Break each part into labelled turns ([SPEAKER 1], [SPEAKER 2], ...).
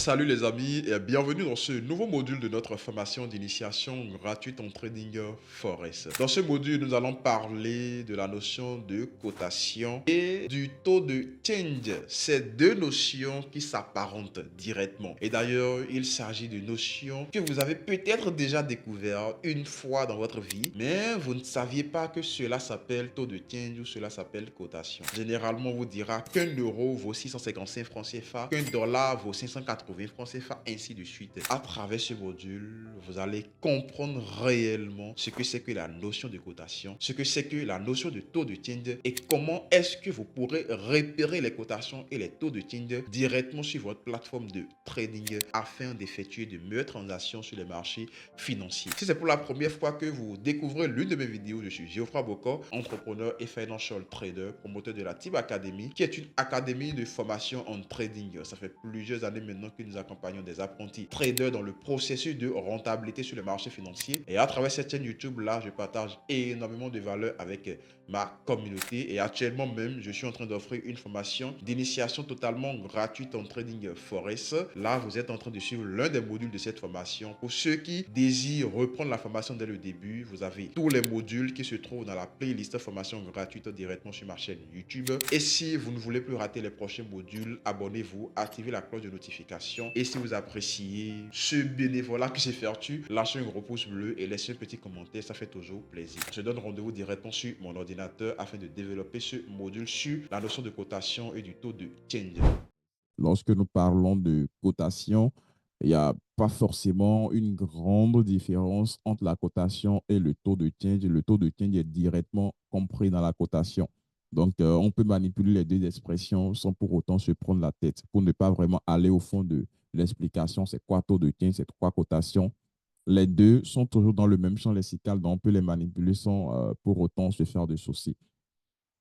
[SPEAKER 1] Salut les amis et bienvenue dans ce nouveau module de notre formation d'initiation gratuite en trading forex. Dans ce module, nous allons parler de la notion de cotation et du taux de change. Ces deux notions qui s'apparentent directement. Et d'ailleurs, il s'agit de notions que vous avez peut-être déjà découvert une fois dans votre vie, mais vous ne saviez pas que cela s'appelle taux de change ou cela s'appelle cotation. Généralement, on vous dira qu'un euro vaut 655 francs CFA, qu'un dollar vaut 580 francs CFA, ainsi de suite. À travers ce module, vous allez comprendre réellement ce que c'est que la notion de cotation, ce que c'est que la notion de taux de change et comment est-ce que vous pourrez repérer les cotations et les taux de change directement sur votre plateforme de trading afin d'effectuer de meilleures transactions sur les marchés financiers. Si c'est pour la première fois que vous découvrez l'une de mes vidéos, je suis Geoffroy Boko, entrepreneur et financial trader, promoteur de la Team Academy, qui est une académie de formation en trading. Ça fait plusieurs années maintenant que nous accompagnons des apprentis traders dans le processus de rentabilité sur les marchés financiers. Et à travers cette chaîne YouTube là, je partage énormément de valeur avec ma communauté. Et actuellement même, je suis en train d'offrir une formation d'initiation totalement gratuite en trading forex. Là, vous êtes en train de suivre l'un des modules de cette formation. Pour ceux qui désirent reprendre la formation dès le début, vous avez tous les modules qui se trouvent dans la playlist formation gratuite directement sur ma chaîne YouTube. Et si vous ne voulez plus rater les prochains modules, abonnez-vous, activez la cloche de notification. Et si vous appréciez ce bénévolat qui s'effectue, lâchez un gros pouce bleu et laissez un petit commentaire, ça fait toujours plaisir. Je donne rendez-vous directement sur mon ordinateur afin de développer ce module sur la notion de cotation et du taux de change.
[SPEAKER 2] Lorsque nous parlons de cotation, il n'y a pas forcément une grande différence entre la cotation et le taux de change. Le taux de change est directement compris dans la cotation. Donc, on peut manipuler les deux expressions sans pour autant se prendre la tête pour ne pas vraiment aller au fond de l'explication. C'est quoi taux de change, c'est quoi cotation. Les deux sont toujours dans le même champ lexical, donc on peut les manipuler sans pour autant se faire de soucis.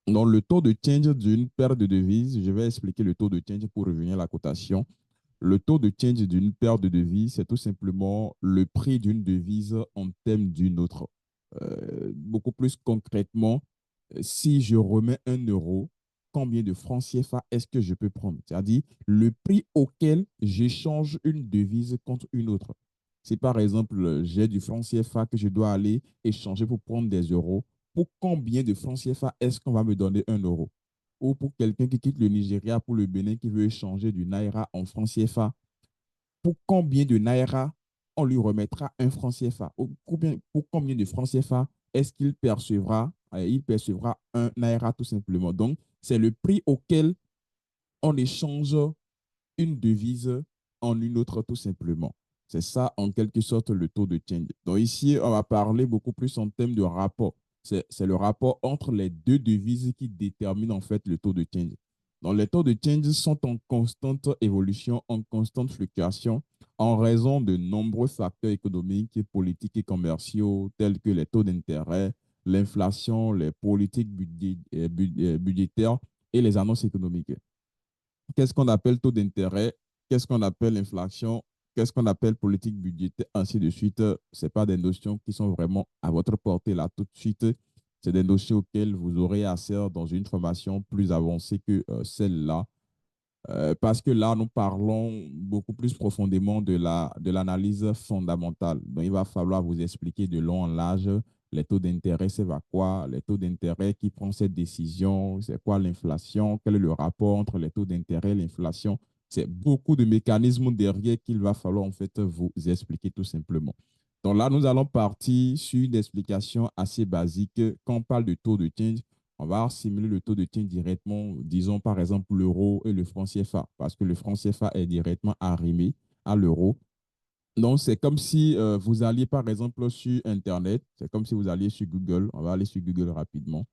[SPEAKER 2] Dans le taux de change d'une paire de devises, je vais expliquer le taux de change pour revenir à la cotation. Le taux de change d'une paire de devises, c'est tout simplement le prix d'une devise en termes d'une autre. Beaucoup plus concrètement, si je remets un euro, combien de francs CFA est-ce que je peux prendre? C'est-à-dire le prix auquel j'échange une devise contre une autre. Si par exemple, j'ai du franc CFA que je dois aller échanger pour prendre des euros, pour combien de francs CFA est-ce qu'on va me donner un euro? Ou pour quelqu'un qui quitte le Nigeria pour le Bénin qui veut échanger du Naira en francs CFA, pour combien de Naira on lui remettra un franc CFA? Ou pour combien de francs CFA est-ce qu'il percevra? Il percevra un Naira tout simplement. Donc, c'est le prix auquel on échange une devise en une autre tout simplement. C'est ça, en quelque sorte, le taux de change. Donc ici, on va parler beaucoup plus en termes de rapport. C'est le rapport entre les deux devises qui détermine en fait le taux de change. Donc les taux de change sont en constante évolution, en constante fluctuation, en raison de nombreux facteurs économiques, politiques et commerciaux, tels que les taux d'intérêt, l'inflation, les politiques budgétaires et les annonces économiques. Qu'est-ce qu'on appelle taux d'intérêt? Qu'est-ce qu'on appelle inflation? Qu'est-ce qu'on appelle politique budgétaire? Ainsi de suite. Ce pas des notions qui sont vraiment à votre portée là tout de suite. C'est des notions auxquelles vous aurez accès dans une formation plus avancée que celle-là. Parce que là, nous parlons beaucoup plus profondément de l'analyse fondamentale. Donc, il va falloir vous expliquer de long en large les taux d'intérêt, c'est quoi, les taux d'intérêt qui prend cette décision, c'est quoi l'inflation, quel est le rapport entre les taux d'intérêt et l'inflation. C'est beaucoup de mécanismes derrière qu'il va falloir en fait vous expliquer tout simplement. Donc là, nous allons partir sur une explication assez basique. Quand on parle de taux de change, on va simuler le taux de change directement, disons par exemple l'euro et le franc CFA, parce que le franc CFA est directement arrimé à l'euro. Donc, c'est comme si vous alliez par exemple sur Internet, c'est comme si vous alliez sur Google, on va aller sur Google rapidement.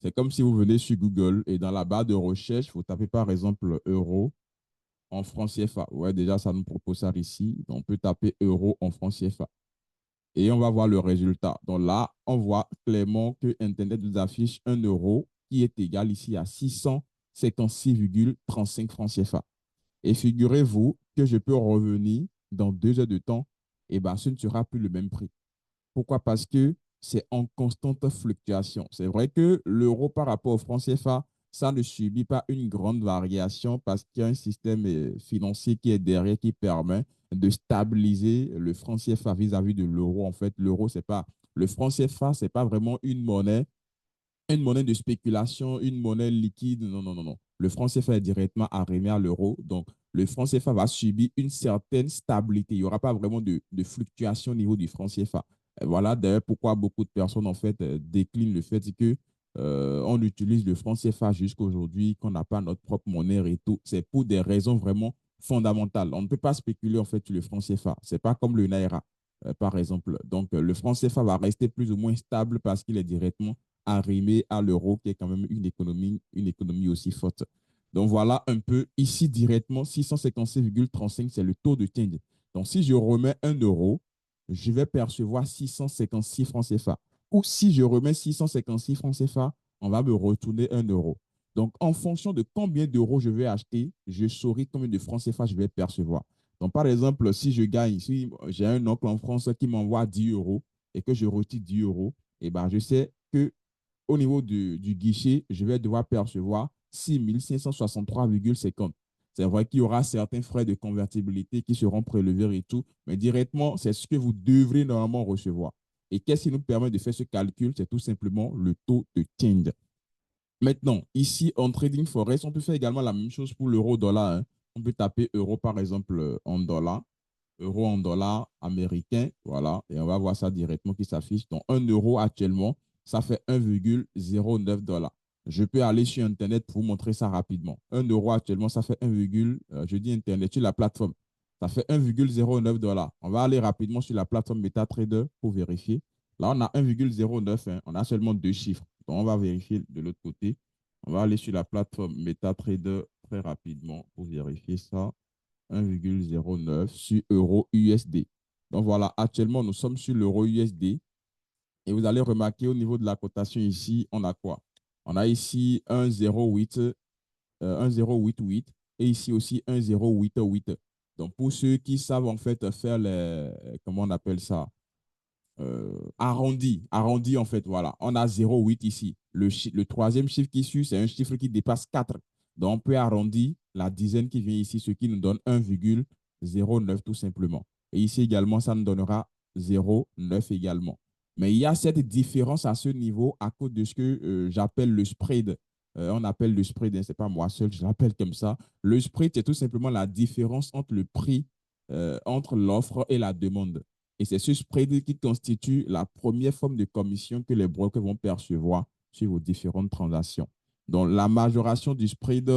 [SPEAKER 2] C'est comme si vous venez sur Google et dans la barre de recherche, vous tapez par exemple euro en franc CFA. Ouais, déjà, ça nous propose ça ici. Donc, on peut taper euro en franc CFA et on va voir le résultat. Donc là, on voit clairement que Internet nous affiche un euro qui est égal ici à 656,35 francs CFA. Et figurez-vous que je peux revenir dans 2 heures de temps, et bien ce ne sera plus le même prix. Pourquoi? Parce que c'est en constante fluctuation. C'est vrai que l'euro par rapport au franc CFA ça ne subit pas une grande variation parce qu'il y a un système financier qui est derrière qui permet de stabiliser le franc CFA vis-à-vis de l'euro. En fait, l'euro, c'est pas, le franc CFA, c'est pas vraiment une monnaie de spéculation, une monnaie liquide. Non, non, non, non. Le franc CFA est directement arrimé à l'euro. Donc, le franc CFA va subir une certaine stabilité. Il n'y aura pas vraiment de fluctuation au niveau du franc CFA. Et voilà d'ailleurs pourquoi beaucoup de personnes, en fait, déclinent le fait que on utilise le franc CFA jusqu'à aujourd'hui, qu'on n'a pas notre propre monnaie et tout. C'est pour des raisons vraiment fondamentales. On ne peut pas spéculer, en fait, sur le franc CFA. Ce n'est pas comme le Naira, par exemple. Donc, le franc CFA va rester plus ou moins stable parce qu'il est directement arrimé à l'euro, qui est quand même une économie aussi forte. Donc voilà un peu ici directement, 656,35, c'est le taux de change. Donc si je remets 1 euro, je vais percevoir 656 francs CFA. Ou si je remets 656 francs CFA, on va me retourner 1 euro. Donc en fonction de combien d'euros je vais acheter, je saurai combien de francs CFA je vais percevoir. Donc par exemple, si je gagne, si j'ai un oncle en France qui m'envoie 10 euros et que je retire 10 euros, et ben, je sais que au niveau du guichet, je vais devoir percevoir 6 563,50. C'est vrai qu'il y aura certains frais de convertibilité qui seront prélevés et tout, mais directement, c'est ce que vous devrez normalement recevoir. Et qu'est-ce qui nous permet de faire ce calcul? C'est tout simplement le taux de change. Maintenant, ici, en trading forex, on peut faire également la même chose pour l'euro-dollar, hein. On peut taper euro, par exemple, en dollars, euro en dollars américains, voilà, et on va voir ça directement qui s'affiche. Donc, 1 euro actuellement, ça fait 1,09 dollars. Je peux aller sur Internet pour vous montrer ça rapidement. 1 euro actuellement, ça fait 1, je dis Internet, sur la plateforme, ça fait 1,09 dollars. On va aller rapidement sur la plateforme MetaTrader pour vérifier. Là, on a 1,09, hein, on a seulement deux chiffres. Donc, on va vérifier de l'autre côté. On va aller sur la plateforme MetaTrader très rapidement pour vérifier ça. 1,09 sur euro USD. Donc voilà, actuellement, nous sommes sur l'euro USD. Et vous allez remarquer au niveau de la cotation ici, on a quoi? On a ici 1,08, 1,088 et ici aussi 1,088. Donc pour ceux qui savent en fait faire les, comment on appelle ça? Arrondi en fait, voilà. On a 0,8 ici. Le troisième chiffre qui suit, c'est un chiffre qui dépasse 4. Donc, on peut arrondir la dizaine qui vient ici, ce qui nous donne 1,09 tout simplement. Et ici également, ça nous donnera 0,9 également. Mais il y a cette différence à ce niveau à cause de ce que j'appelle le spread. On appelle le spread, hein, ce n'est pas moi seul, je l'appelle comme ça. Le spread, c'est tout simplement la différence entre le prix, entre l'offre et la demande. Et c'est ce spread qui constitue la première forme de commission que les brokers vont percevoir sur vos différentes transactions. Donc, la majoration du spread,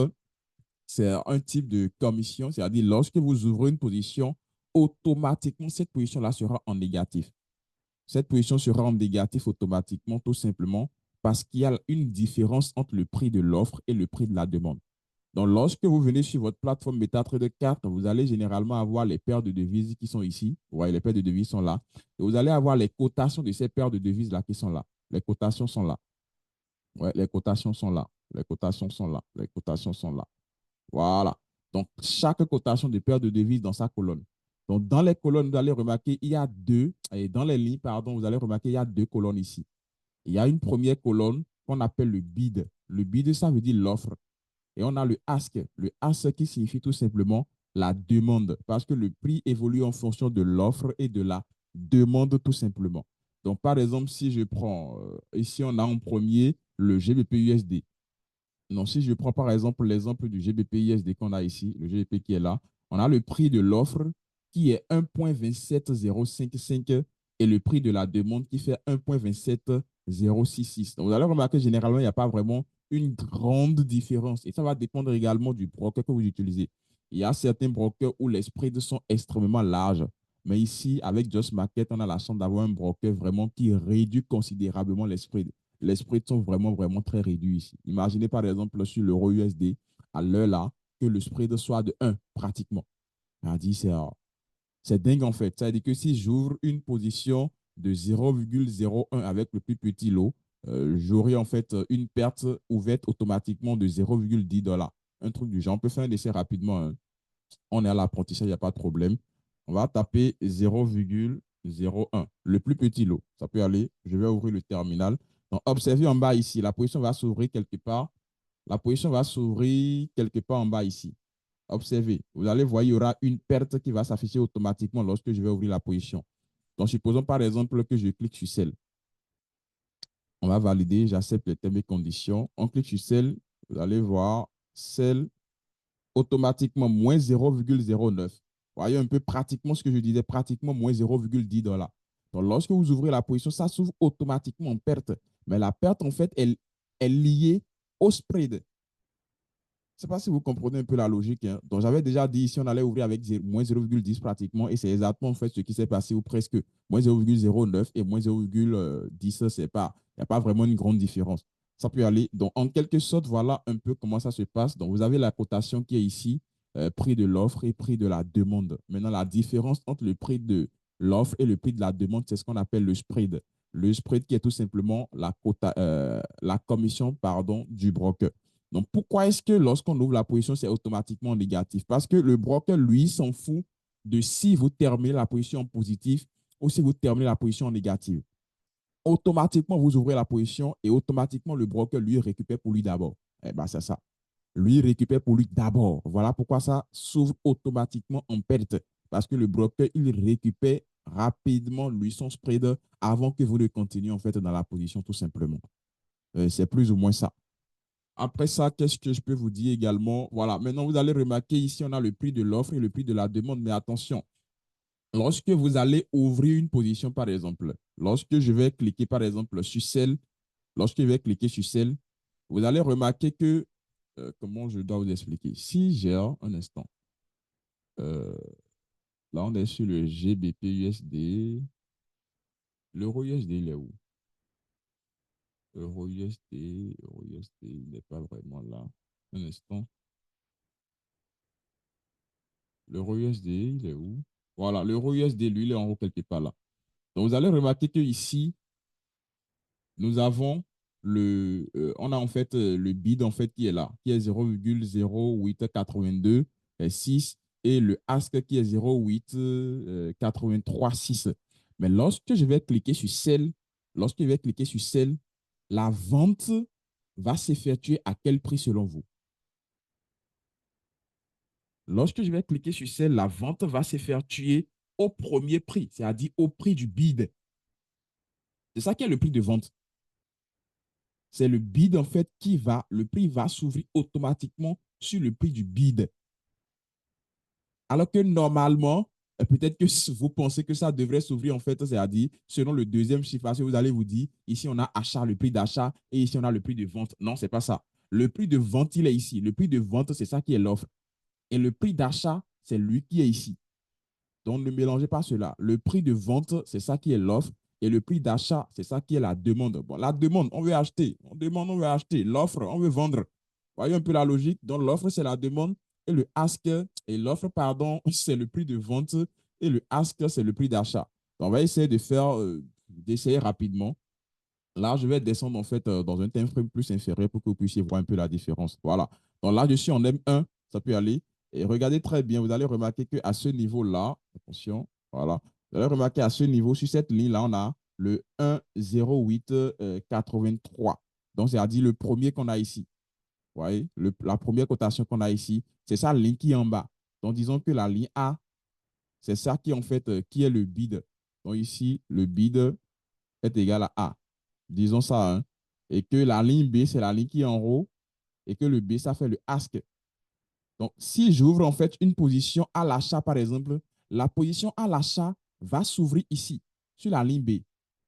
[SPEAKER 2] c'est un type de commission, c'est-à-dire lorsque vous ouvrez une position, automatiquement, cette position-là sera en négatif. Cette position sera en négatif automatiquement, tout simplement parce qu'il y a une différence entre le prix de l'offre et le prix de la demande. Donc, lorsque vous venez sur votre plateforme MetaTrader 4, vous allez généralement avoir les paires de devises qui sont ici. Vous voyez, les paires de devises sont là. Et vous allez avoir les cotations de ces paires de devises-là qui sont là. Les cotations sont là. Ouais, les cotations sont là. Les cotations sont là. Les cotations sont là. Voilà. Donc, chaque cotation de paire de devises dans sa colonne. Donc, dans les colonnes, vous allez remarquer, il y a deux, et dans les lignes, pardon, vous allez remarquer, il y a deux colonnes ici. Il y a une première colonne qu'on appelle le bid. Le bid, ça veut dire l'offre. Et on a le ask. Le ask qui signifie tout simplement la demande, parce que le prix évolue en fonction de l'offre et de la demande tout simplement. Donc, par exemple, si je prends, ici, on a en premier le GBP USD. Donc, si je prends par exemple l'exemple du GBP USD qu'on a ici, le GBP qui est là, on a le prix de l'offre qui est 1,27055 et le prix de la demande qui fait 1,27066. Donc, vous allez remarquer généralement, il n'y a pas vraiment une grande différence. Et ça va dépendre également du broker que vous utilisez. Il y a certains brokers où les spreads sont extrêmement larges. Mais ici, avec Just Market, on a la chance d'avoir un broker vraiment qui réduit considérablement les spreads. Les spreads sont vraiment, vraiment très réduits ici. Imaginez par exemple sur l'euro USD, à l'heure là, que le spread soit de 1 pratiquement. C'est dingue en fait. Ça veut dire que si j'ouvre une position de 0,01 avec le plus petit lot, j'aurai en fait une perte ouverte automatiquement de 0,10 dollars. Un truc du genre. On peut faire un essai rapidement, hein. On est à l'apprentissage, il n'y a pas de problème. On va taper 0,01, le plus petit lot. Ça peut aller. Je vais ouvrir le terminal. Donc, observez en bas ici, la position va s'ouvrir quelque part La position va s'ouvrir quelque part en bas ici. Observez, vous allez voir, il y aura une perte qui va s'afficher automatiquement lorsque je vais ouvrir la position. Donc, supposons par exemple que je clique sur Sell. On va valider, j'accepte les termes et conditions. On clique sur Sell, vous allez voir Sell automatiquement moins 0,09. Voyez un peu pratiquement ce que je disais, pratiquement moins 0,10 $. Donc, lorsque vous ouvrez la position, ça s'ouvre automatiquement en perte. Mais la perte, en fait, elle est liée au spread. Je ne sais pas si vous comprenez un peu la logique. Hein. Donc, j'avais déjà dit ici, on allait ouvrir avec moins 0,10 pratiquement, et c'est exactement en fait ce qui s'est passé, ou presque moins 0,09 et moins 0,10, c'est pas, il n'y a pas vraiment une grande différence. Ça peut aller. Donc, en quelque sorte, voilà un peu comment ça se passe. Donc, vous avez la cotation qui est ici, prix de l'offre et prix de la demande. Maintenant, la différence entre le prix de l'offre et le prix de la demande, c'est ce qu'on appelle le spread. Le spread qui est tout simplement la commission pardon, du broker. Donc, pourquoi est-ce que lorsqu'on ouvre la position, c'est automatiquement négatif? Parce que le broker, lui, s'en fout de si vous terminez la position en positif ou si vous terminez la position en négative. Automatiquement, vous ouvrez la position et automatiquement, le broker, lui, récupère pour lui d'abord. Eh bien, c'est ça. Lui, récupère pour lui d'abord. Voilà pourquoi ça s'ouvre automatiquement en perte. Parce que le broker, il récupère rapidement, lui, son spread avant que vous ne continuiez, en fait, dans la position, tout simplement. C'est plus ou moins ça. Après ça, qu'est-ce que je peux vous dire également? Voilà, maintenant vous allez remarquer ici, on a le prix de l'offre et le prix de la demande. Mais attention, lorsque vous allez ouvrir une position, par exemple, lorsque je vais cliquer, par exemple, sur celle, lorsque je vais cliquer sur celle, vous allez remarquer que, comment je dois vous expliquer? Si j'ai un instant, euh, là on est sur le GBP USD, l'euro USD, il est où? Euro USD, il n'est pas vraiment là. Un instant. L'euro USD, il est où? Voilà, l'euro USD, lui, il est en haut quelque part là. Donc, vous allez remarquer que ici, nous avons on a en fait le bid en fait qui est là, qui est 0,0882,6 et le ask qui est 0,883,6. Mais lorsque je vais cliquer sur Sell, lorsque je vais cliquer sur Sell, la vente va s'effectuer à quel prix selon vous? Lorsque je vais cliquer sur celle, la vente va s'effectuer au premier prix, c'est-à-dire au prix du bid. C'est ça qui est le prix de vente. C'est le bid, en fait, le prix va s'ouvrir automatiquement sur le prix du bid. Alors que normalement, peut-être que vous pensez que ça devrait s'ouvrir, en fait, c'est-à-dire, selon le deuxième chiffre, parce que vous allez vous dire, ici, on a achat, le prix d'achat, et ici, on a le prix de vente. Non, c'est pas ça. Le prix de vente, il est ici. Le prix de vente, c'est ça qui est l'offre. Et le prix d'achat, c'est lui qui est ici. Donc, ne mélangez pas cela. Le prix de vente, c'est ça qui est l'offre. Et le prix d'achat, c'est ça qui est la demande. Bon, la demande, on veut acheter. On demande, on veut acheter. L'offre, on veut vendre. Voyez un peu la logique. Donc, l'offre, c'est la demande. Et le ask, et l'offre, pardon, c'est le prix de vente. Et le ask, c'est le prix d'achat. Donc, on va essayer de faire, d'essayer rapidement. Là, je vais descendre en fait dans un time frame plus inférieur pour que vous puissiez voir un peu la différence. Voilà. Donc là, je suis en M1, ça peut aller. Et regardez très bien, vous allez remarquer qu'à ce niveau-là, attention, voilà, vous allez remarquer à ce niveau, sur cette ligne-là, on a le 1,0883. Donc, c'est-à-dire le premier qu'on a ici. Vous voyez, la première cotation qu'on a ici, c'est ça, la ligne qui est en bas. Donc, disons que la ligne A, c'est ça qui, en fait, qui est le bid. Donc, ici, le bid est égal à A. Disons ça, hein. Et que la ligne B, c'est la ligne qui est en haut, et que le B, ça fait le ask. Donc, si j'ouvre en fait une position à l'achat, par exemple, la position à l'achat va s'ouvrir ici, sur la ligne B.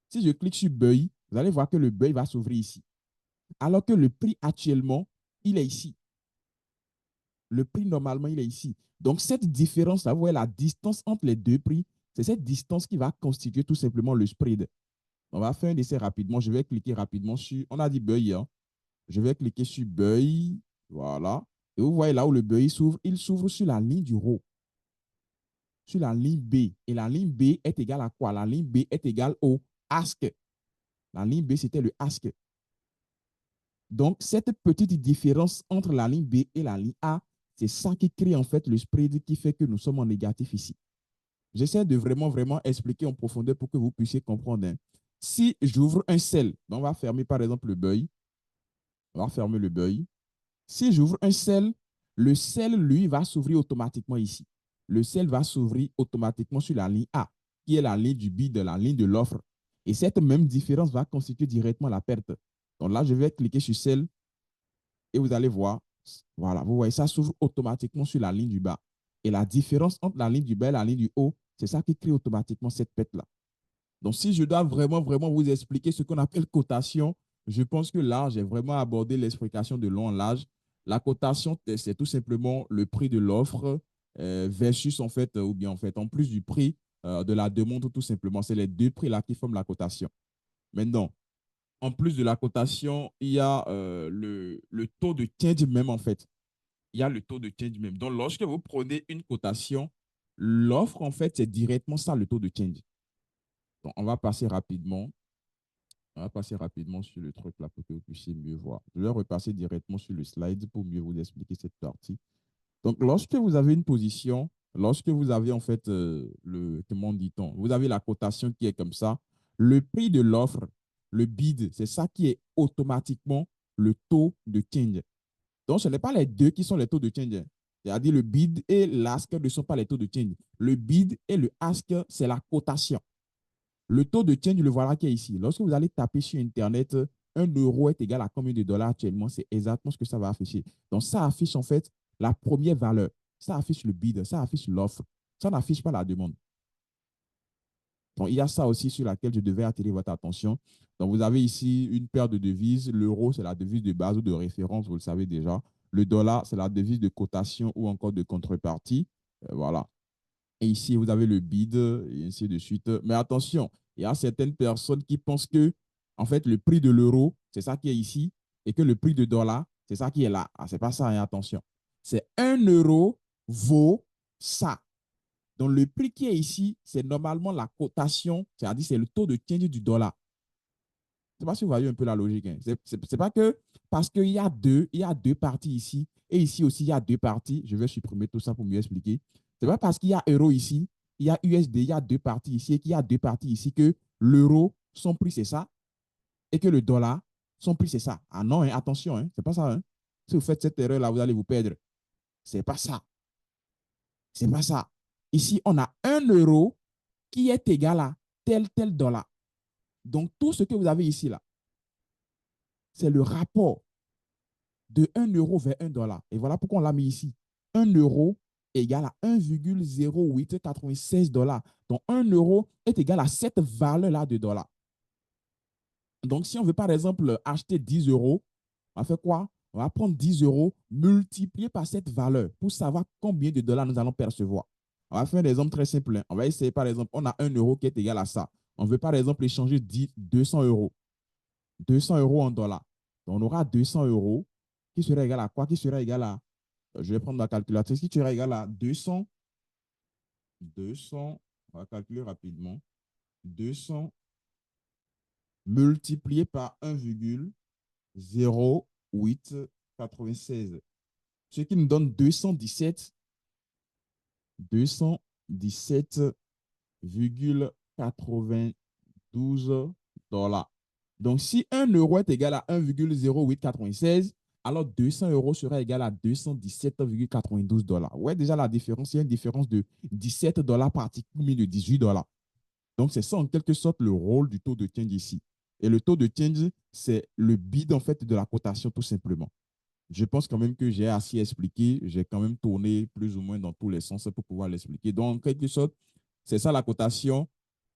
[SPEAKER 2] Si je clique sur buy, vous allez voir que le buy va s'ouvrir ici. Alors que le prix actuellement, il est ici. Le prix, normalement, il est ici. Donc, cette différence-là, vous voyez la distance entre les deux prix, c'est cette distance qui va constituer tout simplement le spread. On va faire un essai rapidement. Je vais cliquer rapidement sur, on a dit buy, hein. Je vais cliquer sur buy. Voilà. Et vous voyez là où le buy s'ouvre, il s'ouvre sur la ligne du haut, sur la ligne B. Et la ligne B est égale à quoi? La ligne B est égale au ask. La ligne B, c'était le ask. Donc, cette petite différence entre la ligne B et la ligne A, c'est ça qui crée en fait le spread qui fait que nous sommes en négatif ici. J'essaie de vraiment expliquer en profondeur pour que vous puissiez comprendre. Hein. Si j'ouvre un sell, on va fermer par exemple le buy. On va fermer le buy. Si j'ouvre un sell, le sell, lui, va s'ouvrir automatiquement ici. Le sell va s'ouvrir automatiquement sur la ligne A, qui est la ligne du bid, la ligne de l'offre. Et cette même différence va constituer directement la perte. Donc là, je vais cliquer sur sell et vous allez voir, voilà, vous voyez, ça s'ouvre automatiquement sur la ligne du bas. Et la différence entre la ligne du bas et la ligne du haut, c'est ça qui crée automatiquement cette perte-là. Donc, si je dois vraiment vous expliquer ce qu'on appelle cotation, je pense que là, j'ai vraiment abordé l'explication de long en large. La cotation, c'est tout simplement le prix de l'offre versus, en fait, ou bien en fait, en plus du prix de la demande, tout simplement. C'est les deux prix là qui forment la cotation. Maintenant, en plus de la cotation, il y a le taux de change même, en fait. Il y a le taux de change même. Donc, lorsque vous prenez une cotation, l'offre, en fait, c'est directement ça, le taux de change. Donc, on va passer rapidement. On va passer rapidement sur le truc là pour que vous puissiez mieux voir. Je vais repasser directement sur le slide pour mieux vous expliquer cette partie. Donc, lorsque vous avez une position, lorsque vous avez en fait comment dit-on, vous avez la cotation qui est comme ça, le prix de l'offre, le bid, c'est ça qui est automatiquement le taux de change. Donc, ce n'est pas les deux qui sont les taux de change. C'est-à-dire le bid et l'ask ne sont pas les taux de change. Le bid et le ask, c'est la cotation. Le taux de change, le voilà qui est ici. Lorsque vous allez taper sur Internet, 1 € est égal à combien de dollars actuellement? C'est exactement ce que ça va afficher. Donc, ça affiche en fait la première valeur. Ça affiche le bid, ça affiche l'offre. Ça n'affiche pas la demande. Donc, il y a ça aussi sur laquelle je devais attirer votre attention. Donc, vous avez ici une paire de devises. L'euro, c'est la devise de base ou de référence, vous le savez déjà. Le dollar, c'est la devise de cotation ou encore de contrepartie. Voilà. Et ici, vous avez le bid et ainsi de suite. Mais attention, il y a certaines personnes qui pensent que, en fait, le prix de l'euro, c'est ça qui est ici, et que le prix de dollar, c'est ça qui est là. Ah, c'est pas ça, hein, attention. C'est 1 € vaut ça. Donc, le prix qui est ici, c'est normalement la cotation, c'est-à-dire c'est le taux de change du dollar. Je ne sais pas si vous voyez un peu la logique. Hein. C'est pas que parce qu'il y a deux parties ici, et ici aussi, il y a deux parties. Je vais supprimer tout ça pour mieux expliquer. C'est pas parce qu'il y a euro ici, il y a USD, il y a deux parties ici, et qu'il y a deux parties ici que l'euro, son prix, c'est ça, et que le dollar, son prix, c'est ça. Ah non, hein, attention, hein, c'est pas ça. Hein. Si vous faites cette erreur-là, vous allez vous perdre. C'est pas ça. C'est pas ça. Ici, on a 1 € qui est égal à tel dollar. Donc, tout ce que vous avez ici, là, c'est le rapport de 1 € vers 1 $. Et voilà pourquoi on l'a mis ici. 1 € égale à 1,0896 $. Donc, 1 € est égal à cette valeur-là de dollars. Donc, si on veut par exemple acheter 10 €, on va faire quoi? On va prendre 10 € multiplié par cette valeur pour savoir combien de dollars nous allons percevoir. On va faire un exemple très simple. Hein. On va essayer par exemple, on a 1 € qui est égal à ça. On veut par exemple échanger 200 €. 200 € en dollars. Donc, on aura 200 € qui sera égal à quoi? Qui sera égal à, je vais prendre ma calculatrice, qui sera égal à 200, on va calculer rapidement, 200 multiplié par 1,0896, ce qui nous donne 217,92 $. Donc, si 1 € est égal à 1,0896, alors 200 € sera égal à 217,92 $. Ouais, déjà la différence, il y a une différence de 17 $ par article, de 18 $. Donc, c'est ça en quelque sorte le rôle du taux de change ici. Et le taux de change, c'est le bid en fait de la cotation tout simplement. Je pense quand même que j'ai assez expliqué. J'ai quand même tourné plus ou moins dans tous les sens pour pouvoir l'expliquer. Donc, en quelque sorte, c'est ça la cotation.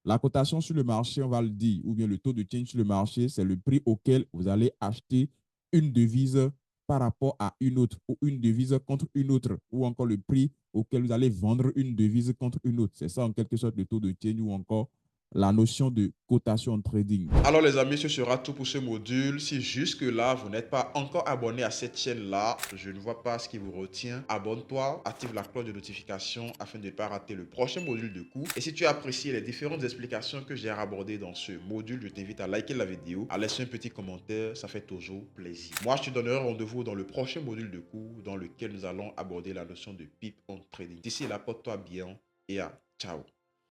[SPEAKER 2] La cotation sur le marché, on va le dire, ou bien le taux de change sur le marché, c'est le prix auquel vous allez acheter une devise par rapport à une autre, ou une devise contre une autre, ou encore le prix auquel vous allez vendre une devise contre une autre. C'est ça en quelque sorte le taux de change ou encore la notion de cotation en trading.
[SPEAKER 1] Alors les amis, ce sera tout pour ce module. Si jusque-là, vous n'êtes pas encore abonné à cette chaîne-là, je ne vois pas ce qui vous retient. Abonne-toi, active la cloche de notification afin de ne pas rater le prochain module de cours. Et si tu as apprécié les différentes explications que j'ai abordées dans ce module, je t'invite à liker la vidéo, à laisser un petit commentaire, ça fait toujours plaisir. Moi, je te donnerai rendez-vous dans le prochain module de cours dans lequel nous allons aborder la notion de pip on trading. D'ici là, porte-toi bien et à ciao.